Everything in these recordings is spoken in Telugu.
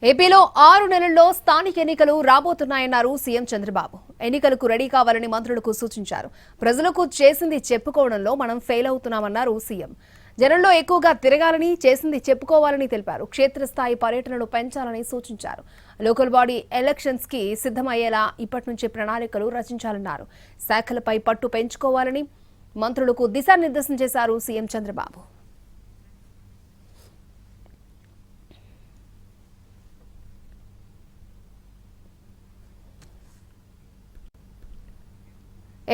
ఏపీలో 6 నెలల్లో స్థానిక ఎన్నికలు రాబోతున్నాయన్నారు సీఎం చంద్రబాబు. ఎన్నికలకు రెడీ కావాలని మంత్రులకు సూచించారు. ప్రజలకు చేసింది చెప్పుకోవడంలో మనం ఫెయిల్ అవుతున్నామన్నారు సీఎం. జనంలో ఎక్కువగా తిరగాలని, చేసింది చెప్పుకోవాలని తెలిపారు. క్షేత్రస్థాయి పర్యటనలు పెంచాలని సూచించారు. లోకల్ బాడీ ఎలక్షన్స్ కి సిద్ధమయ్యేలా ఇప్పటి నుంచి ప్రణాళికలు రచించాలన్నారు. శాఖలపై పట్టు పెంచుకోవాలని మంత్రులకు దిశానిర్దేశం చేశారు సీఎం చంద్రబాబు.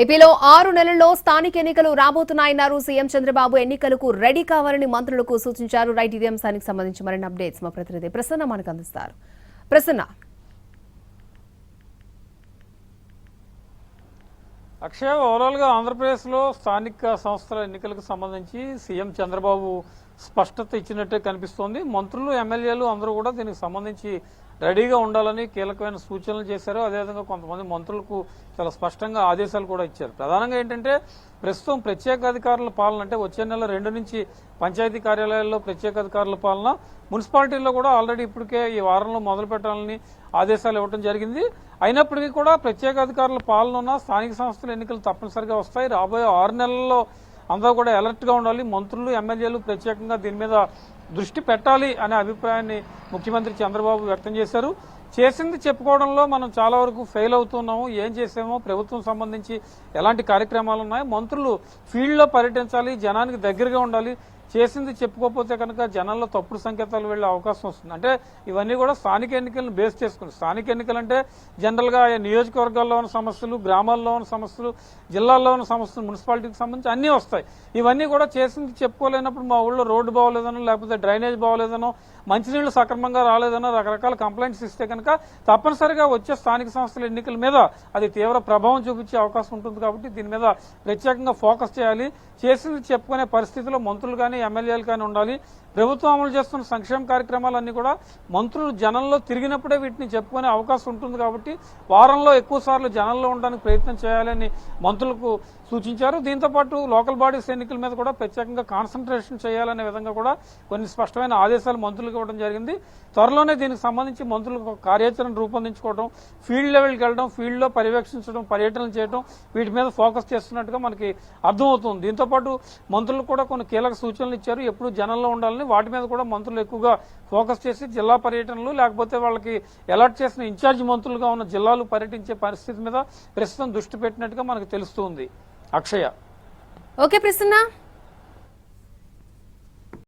ఏపీలో 6 నెలల్లో స్థానిక ఎన్నికలు రాబోతున్నాయన్నారు సీఎం చంద్రబాబు. ఎన్నికలకు రెడీ కావాలని మంత్రులకు సూచించారు. రైట్, ఇదే అంశానికి సంబంధించి మరిన్ని అప్డేట్స్ మా ప్రతినిధి ప్రసన్న మనకు అందిస్తారు. ప్రసన్న. అక్షయ, ఓవరాల్ గా ఆంధ్రప్రదేశ్ లో స్థానిక సంస్థల ఎన్నికలకు సంబంధించి సీఎం చంద్రబాబు స్పష్టత ఇచ్చినట్టే కనిపిస్తోంది. మంత్రులు, ఎమ్మెల్యేలు అందరూ కూడా దీనికి సంబంధించి రెడీగా ఉండాలని కీలకమైన సూచనలు చేశారు. అదేవిధంగా కొంతమంది మంత్రులకు చాలా స్పష్టంగా ఆదేశాలు కూడా ఇచ్చారు. ప్రధానంగా ఏంటంటే ప్రస్తుతం ప్రత్యేక అధికారుల పాలన, అంటే వచ్చే నెల 2 నుంచి పంచాయతీ కార్యాలయాల్లో ప్రత్యేక అధికారుల పాలన, మున్సిపాలిటీల్లో కూడా ఆల్రెడీ ఇప్పటికే ఈ వారంలో మొదలు పెట్టాలని ఆదేశాలు ఇవ్వడం జరిగింది. అయినప్పటికీ కూడా ప్రత్యేక అధికారుల పాలన ఉన్న స్థానిక సంస్థల ఎన్నికలు తప్పనిసరిగా వస్తాయి. రాబోయే 6 నెలల్లో అందరూ కూడా అలర్ట్ గా ఉండాలి. మంత్రులు, ఎమ్మెల్యేలు ప్రత్యేకంగా దీని మీద దృష్టి పెట్టాలి అనే అభిప్రాయాన్ని ముఖ్యమంత్రి చంద్రబాబు వ్యక్తం చేశారు. చేసింది చెప్పుకోవడంలో మనం చాలా వరకు ఫెయిల్ అవుతున్నాము. ఏం చేసామో, ప్రభుత్వం సంబంధించి ఎలాంటి కార్యక్రమాలు ఉన్నాయో, మంత్రులు ఫీల్డ్లో పర్యటించాలి, జనానికి దగ్గరగా ఉండాలి. చేసింది చెప్పుకోకపోతే కనుక జనాల్లో తప్పుడు సంకేతాలు వెళ్లే అవకాశం వస్తుంది. అంటే ఇవన్నీ కూడా స్థానిక ఎన్నికలను బేస్ చేసుకుని, స్థానిక ఎన్నికలంటే జనరల్గా నియోజకవర్గాల్లో ఉన్న సమస్యలు, గ్రామాల్లో ఉన్న సమస్యలు, జిల్లాల్లో ఉన్న సమస్యలు, మున్సిపాలిటీకి సంబంధించి అన్నీ వస్తాయి. ఇవన్నీ కూడా చేసింది చెప్పుకోలేనప్పుడు మా ఊళ్ళో రోడ్డు బాగోలేదనో, లేకపోతే డ్రైనేజ్ బాగోలేదనో, మంచినీళ్లు సక్రమంగా రాలేదనో రకరకాల కంప్లైంట్స్ ఇస్తే కనుక తప్పనిసరిగా వచ్చే స్థానిక సంస్థల ఎన్నికల మీద అది తీవ్ర ప్రభావం చూపించే అవకాశం ఉంటుంది. కాబట్టి దీని మీద ప్రత్యేకంగా ఫోకస్ చేయాలి. చేసింది చెప్పుకునే పరిస్థితిలో మంత్రులు కానీ, ఎమ్మెల్యేలు కానీ ఉండాలి. ప్రభుత్వం అమలు చేస్తున్న సంక్షేమ కార్యక్రమాలన్నీ కూడా మంత్రులు జనంలో తిరిగినప్పుడే వీటిని చెప్పుకునే అవకాశం ఉంటుంది. కాబట్టి వారంలో ఎక్కువ సార్లు జనంలో ఉండడానికి ప్రయత్నం చేయాలని మంత్రులకు సూచించారు. దీంతోపాటు లోకల్ బాడీస్ ఎన్నికల మీద కూడా ప్రత్యేకంగా కాన్సన్ట్రేషన్ చేయాలనే విధంగా కూడా కొన్ని స్పష్టమైన ఆదేశాలు మంత్రులకు ఇవ్వడం జరిగింది. త్వరలోనే దీనికి సంబంధించి మంత్రులకు కార్యాచరణ రూపొందించుకోవడం, ఫీల్డ్ లెవెల్కి వెళ్ళడం, ఫీల్డ్లో పర్యవేక్షించడం, పర్యటనలు చేయడం, వీటి మీద ఫోకస్ చేస్తున్నట్టుగా మనకి అర్థమవుతుంది. దీంతోపాటు మంత్రులకు కూడా కొన్ని కీలక సూచనలు ఇచ్చారు. ఎప్పుడు జనంలో ఉండాలని, వాటి మీద కూడా మంత్రులు ఎక్కువగా ఫోకస్ చేసి జిల్లా పర్యటనలు, లేకపోతే వాళ్ళకి అలర్ట్ చేసిన ఇన్ఛార్జ్ మంత్రులుగా ఉన్న జిల్లాలు పర్యటించే పరిస్థితి మీద ప్రస్తుతం దృష్టి పెట్టినట్టుగా మనకు తెలుస్తుంది. అక్షయ. ఓకే ప్రసన్న.